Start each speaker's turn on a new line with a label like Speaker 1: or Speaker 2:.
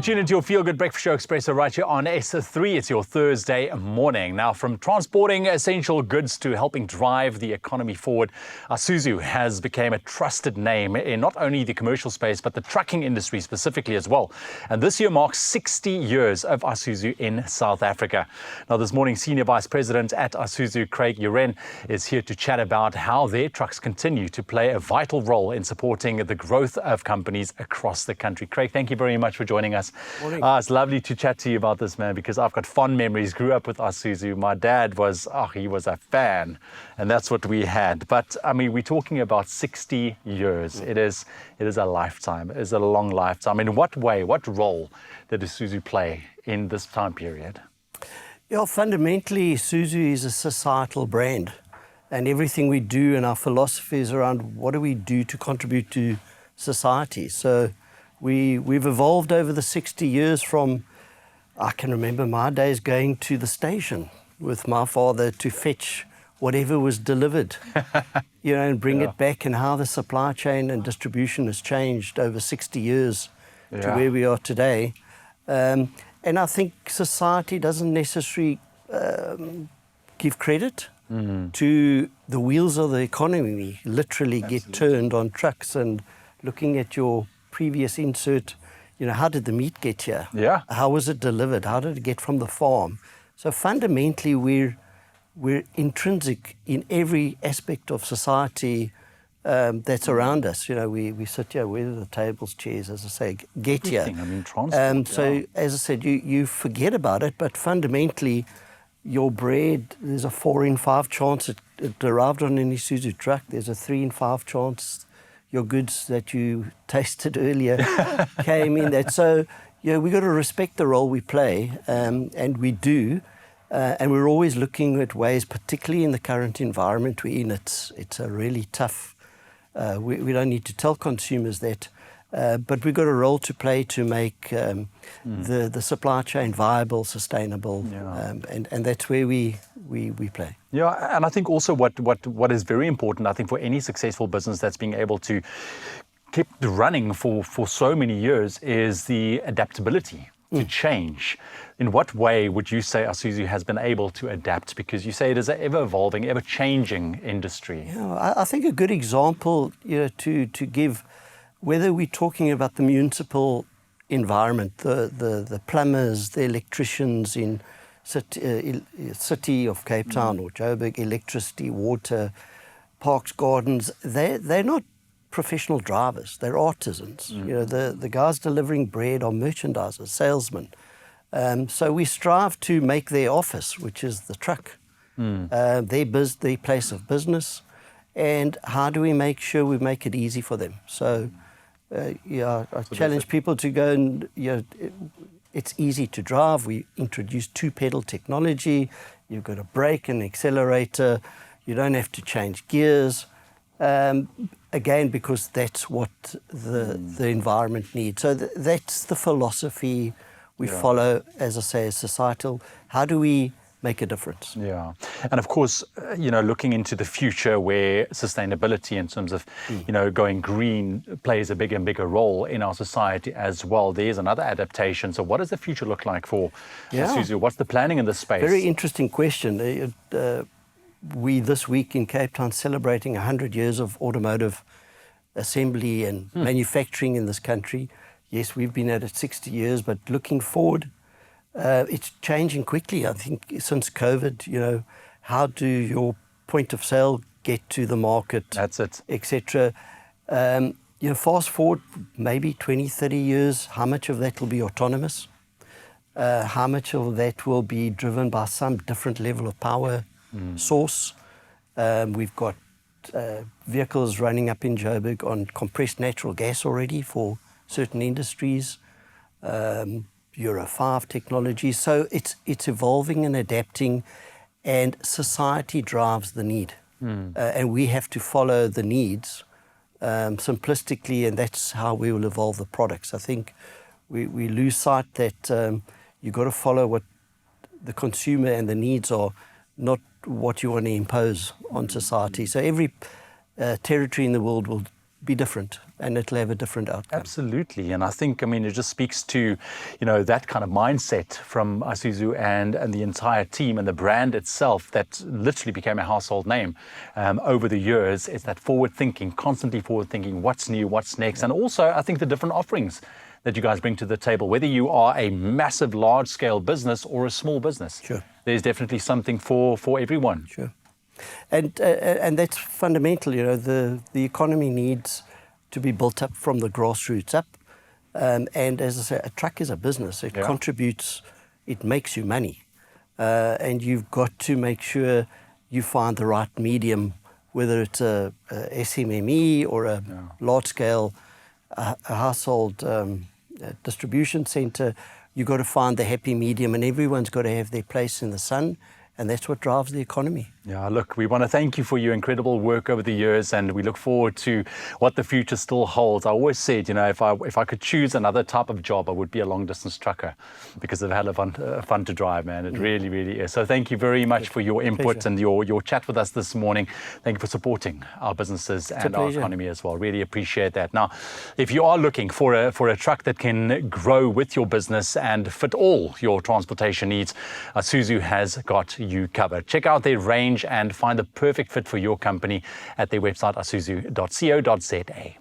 Speaker 1: You tune into your Feel Good Breakfast Show Expresso right here on S3. It's your Thursday morning. Now, from transporting essential goods to helping drive the economy forward, ISUZU has become a trusted name in not only the commercial space, but the trucking industry specifically as well. And this year marks 60 years of ISUZU in South Africa. Now, this morning, Senior Vice President at ISUZU, Craig Uren, is here to chat about how their trucks continue to play a vital role in supporting the growth of companies across the country. Craig, thank you very much for joining us. It's lovely to chat to you about this, man, because I've got fond memories. Grew up with ISUZU. My dad was, he was a fan, and that's what we had. But I mean, we're talking about 60 years. It is a lifetime. It is a long lifetime. In what way, what role did ISUZU play in this time period?
Speaker 2: Yeah, fundamentally, ISUZU is a societal brand, and everything we do and our philosophy is around what do we do to contribute to society. So we've evolved over the 60 years from, I can remember my days going to the station with my father to fetch whatever was delivered, and bring it back, and how the supply chain and distribution has changed over 60 years to where we are today. And I think society doesn't necessarily give credit to the wheels of the economy literally get turned on trucks. And looking at your previous insert, how did the meat get here?
Speaker 1: Yeah.
Speaker 2: How was it delivered? How did it get from the farm? So fundamentally, we're intrinsic in every aspect of society that's around us. We sit here, where the tables, chairs, as I say, get here.
Speaker 1: I mean, transport.
Speaker 2: So, as I said, you forget about it, but fundamentally, your bread, there's a 4 in 5 chance it arrived on an ISUZU truck. There's a 3 in 5 chance your goods that you tasted earlier came in that. So, we've got to respect the role we play, and we do. And we're always looking at ways, particularly in the current environment we're in. It's a really tough. We don't need to tell consumers that, but we've got a role to play to make the supply chain viable, sustainable, and that's where we play.
Speaker 1: Yeah, and I think also what is very important, I think, for any successful business that's being able to keep running for so many years is the adaptability to change. In what way would you say ISUZU has been able to adapt? Because you say it is an ever-evolving, ever-changing industry.
Speaker 2: Yeah, I think a good example, to give, whether we're talking about the municipal environment, the plumbers, the electricians in city of Cape Town or Joburg, electricity, water, parks, gardens, they're not professional drivers, they're artisans. The guys delivering bread are merchandisers, salesmen. So we strive to make their office, which is the truck, their place of business, and how do we make sure we make it easy for them? So, I challenge people to go and, it's easy to drive. We introduced 2-pedal technology. You've got a brake and accelerator. You don't have to change gears. Again, because that's what the environment needs. So that's the philosophy we follow, as I say, as societal. How do we make a difference?
Speaker 1: Yeah. And of course, looking into the future where sustainability in terms of, going green plays a bigger and bigger role in our society as well. There's another adaptation. So what does the future look like for ISUZU? What's the planning in this space?
Speaker 2: Very interesting question. We this week in Cape Town celebrating 100 years of automotive assembly and manufacturing in this country. Yes, we've been at it 60 years, but looking forward, it's changing quickly. I think since COVID, how do your point of sale get to the market?
Speaker 1: That's it.
Speaker 2: Etc. Fast forward maybe 20, 30 years, how much of that will be autonomous? How much of that will be driven by some different level of power source? We've got vehicles running up in Joburg on compressed natural gas already for certain industries, Euro 5 technology. So it's evolving and adapting, and society drives the need. And we have to follow the needs simplistically, and that's how we will evolve the products. I think we lose sight that you've got to follow what the consumer and the needs are, not what you want to impose on society. So every territory in the world will be different, and it'll have a different outcome.
Speaker 1: Absolutely. And I think, it just speaks to, that kind of mindset from ISUZU and the entire team and the brand itself that literally became a household name over the years. It's that forward thinking, constantly forward thinking, what's new, what's next. And also, I think the different offerings that you guys bring to the table, whether you are a massive, large scale business or a small business.
Speaker 2: Sure.
Speaker 1: There's definitely something for everyone.
Speaker 2: Sure. And that's fundamental. The economy needs to be built up from the grassroots up. And as I say, a truck is a business. It contributes, it makes you money. And you've got to make sure you find the right medium, whether it's a SMME or a large scale a household distribution center. You've got to find the happy medium, and everyone's got to have their place in the sun. And that's what drives the economy.
Speaker 1: Yeah, look, we want to thank you for your incredible work over the years, and we look forward to what the future still holds. I always said, if I could choose another type of job, I would be a long-distance trucker, because they've had fun to drive, man. It really, really is. So thank you very much for your input and your chat with us this morning. Thank you for supporting our businesses and our economy as well. Really appreciate that. Now, if you are looking for a truck that can grow with your business and fit all your transportation needs, ISUZU has got you covered. Check out their range and find the perfect fit for your company at their website, isuzu.co.za.